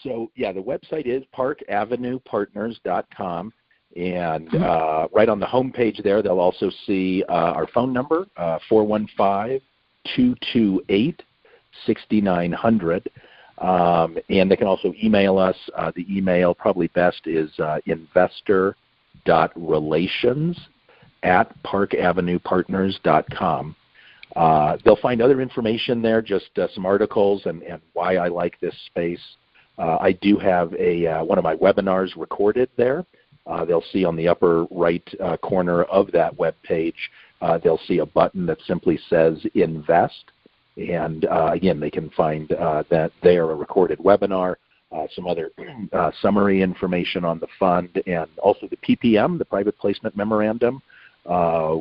So, yeah, the website is parkavenuepartners.com. And right on the home page there, they'll also see our phone number, 415-228-6900. And they can also email us. The email probably best is investor.relations@parkavenuepartners.com. They'll find other information there, just some articles and why I like this space. I do have one of my webinars recorded there. They'll see on the upper right corner of that web page, they'll see a button that simply says Invest. And again, they can find that there a recorded webinar, some other summary information on the fund, and also the PPM, the Private Placement Memorandum,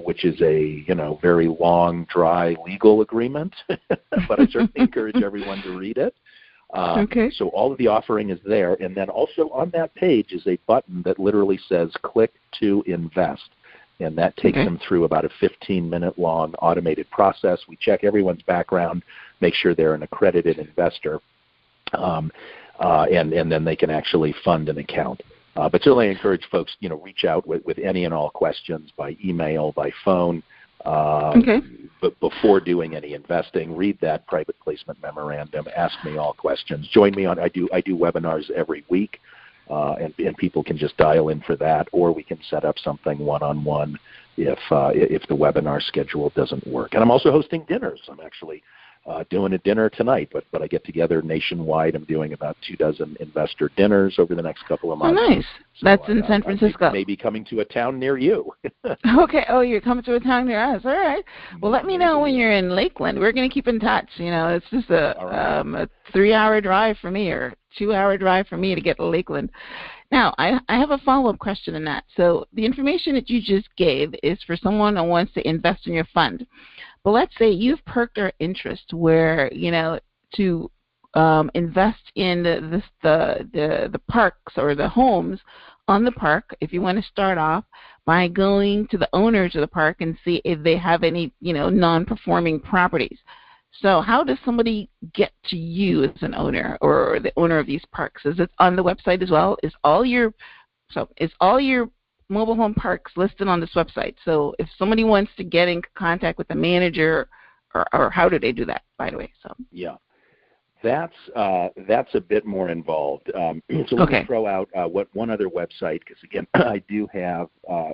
which is a very long, dry legal agreement, but I certainly encourage everyone to read it. So all of the offering is there, and then also on that page is a button that literally says "Click to Invest," and that takes them through about a 15-minute long automated process. We check everyone's background, make sure they're an accredited investor, and then they can actually fund an account. But certainly I encourage folks, reach out with any and all questions by email, by phone. But before doing any investing, read that private placement memorandum. Ask me all questions. Join me on. I do webinars every week, and people can just dial in for that, or we can set up something one-on-one if the webinar schedule doesn't work. And I'm also hosting dinners. I'm actually doing a dinner tonight, but I get together nationwide. I'm doing about 24 investor dinners over the next couple of months. Oh, nice. So that's in San Francisco. Maybe coming to a town near you. Okay. Oh, you're coming to a town near us. All right. Well, let me know when you're in Lakeland. We're going to keep in touch. It's just a 3-hour drive for me, or 2-hour drive for me to get to Lakeland. Now, I have a follow-up question on that. So the information that you just gave is for someone who wants to invest in your fund. But let's say you've perked our interest where, to invest in the parks or the homes on the park, if you want to start off by going to the owners of the park and see if they have any, non-performing properties. So how does somebody get to you as an owner or the owner of these parks? Is it on the website as well? Is all your mobile home parks listed on this website? So if somebody wants to get in contact with the manager, or how do they do that, by the way? So yeah, that's a bit more involved. So let me throw out one other website, because again, I do have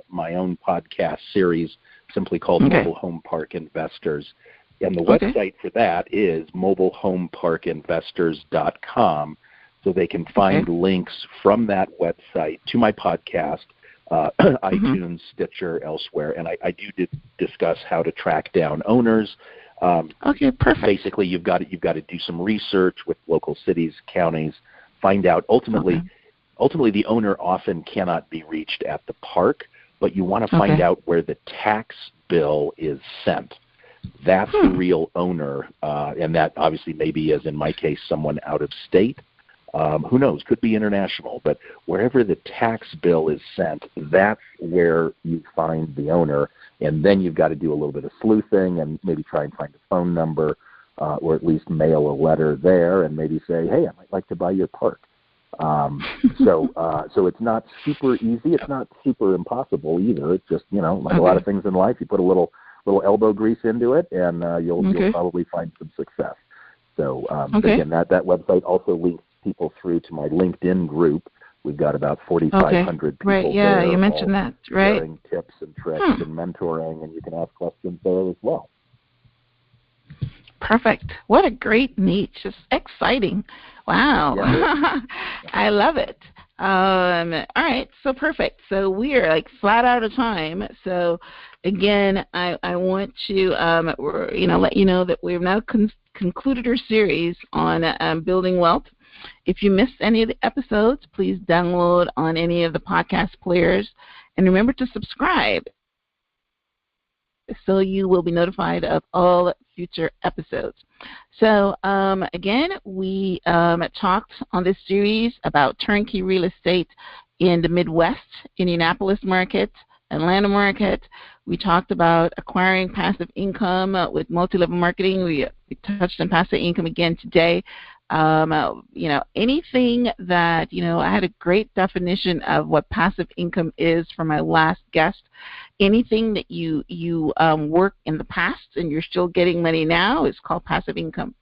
my own podcast series simply called Mobile Home Park Investors, and the website for that is mobilehomeparkinvestors.com. So they can find links from that website to my podcast, iTunes, Stitcher, elsewhere, and I do discuss how to track down owners. Perfect. Basically, you've got to do some research with local cities, counties, find out. Ultimately, the owner often cannot be reached at the park, but you want to find out where the tax bill is sent. That's the real owner, and that obviously maybe, as in my case, someone out of state. Who knows? Could be international, but wherever the tax bill is sent, that's where you find the owner, and then you've got to do a little bit of sleuthing and maybe try and find a phone number, or at least mail a letter there and maybe say, hey, I might like to buy your park. So it's not super easy. It's not super impossible either. It's just, like a lot of things in life, you put a little elbow grease into it, and you'll probably find some success. So again, that website also links people through to my LinkedIn group. We've got about 4,500 people there. You mentioned that, right? Sharing tips and tricks and mentoring, and you can ask questions there as well. Perfect. What a great niche. Just exciting. Wow. Yeah. I love it. All right, so perfect. So we are like flat out of time. So again, I want to let you know that we've now concluded our series on building wealth. If you missed any of the episodes, please download on any of the podcast players, and remember to subscribe so you will be notified of all future episodes. So again, we talked on this series about turnkey real estate in the Midwest, Indianapolis market, Atlanta market. We talked about acquiring passive income with multi-level marketing. We touched on passive income again today. Anything that, I had a great definition of what passive income is for my last guest. Anything that you work in the past and you're still getting money now is called passive income.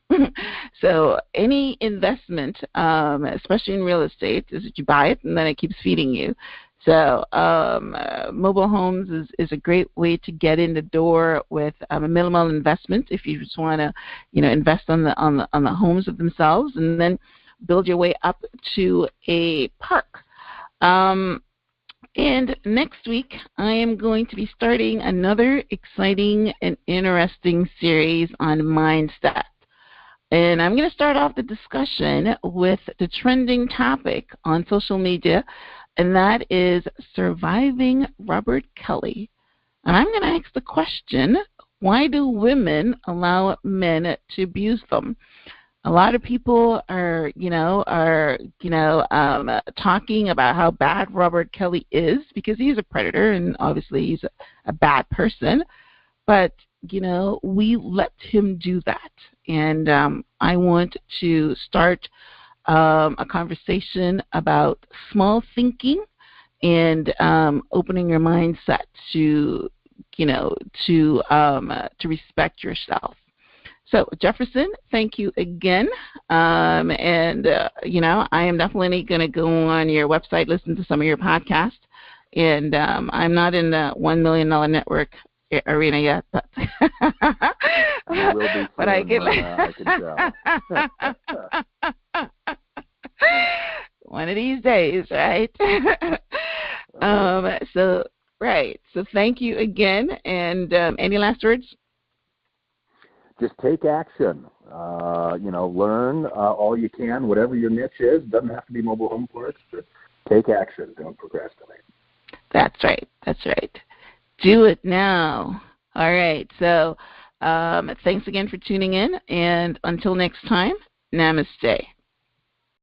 So any investment, especially in real estate, is that you buy it and then it keeps feeding you. So mobile homes is a great way to get in the door with a minimal investment if you just want to, invest on the homes of themselves, and then build your way up to a park. And next week, I am going to be starting another exciting and interesting series on mindset. And I'm going to start off the discussion with the trending topic on social media, and that is surviving Robert Kelly. And I'm going to ask the question, why do women allow men to abuse them? A lot of people are talking about how bad Robert Kelly is because he's a predator and obviously he's a bad person. But, we let him do that. And I want to start a conversation about small thinking and opening your mindset to respect yourself. So, Jefferson, thank you again. I am definitely going to go on your website, listen to some of your podcasts. And I'm not in the $1 million network arena yet, but you will be but I can tell. One of these days, right? So thank you again. And any last words? Just take action. Learn all you can, whatever your niche is. Doesn't have to be mobile home parks. Just take action. Don't procrastinate. That's right. Do it now. All right. So thanks again for tuning in. And until next time, namaste.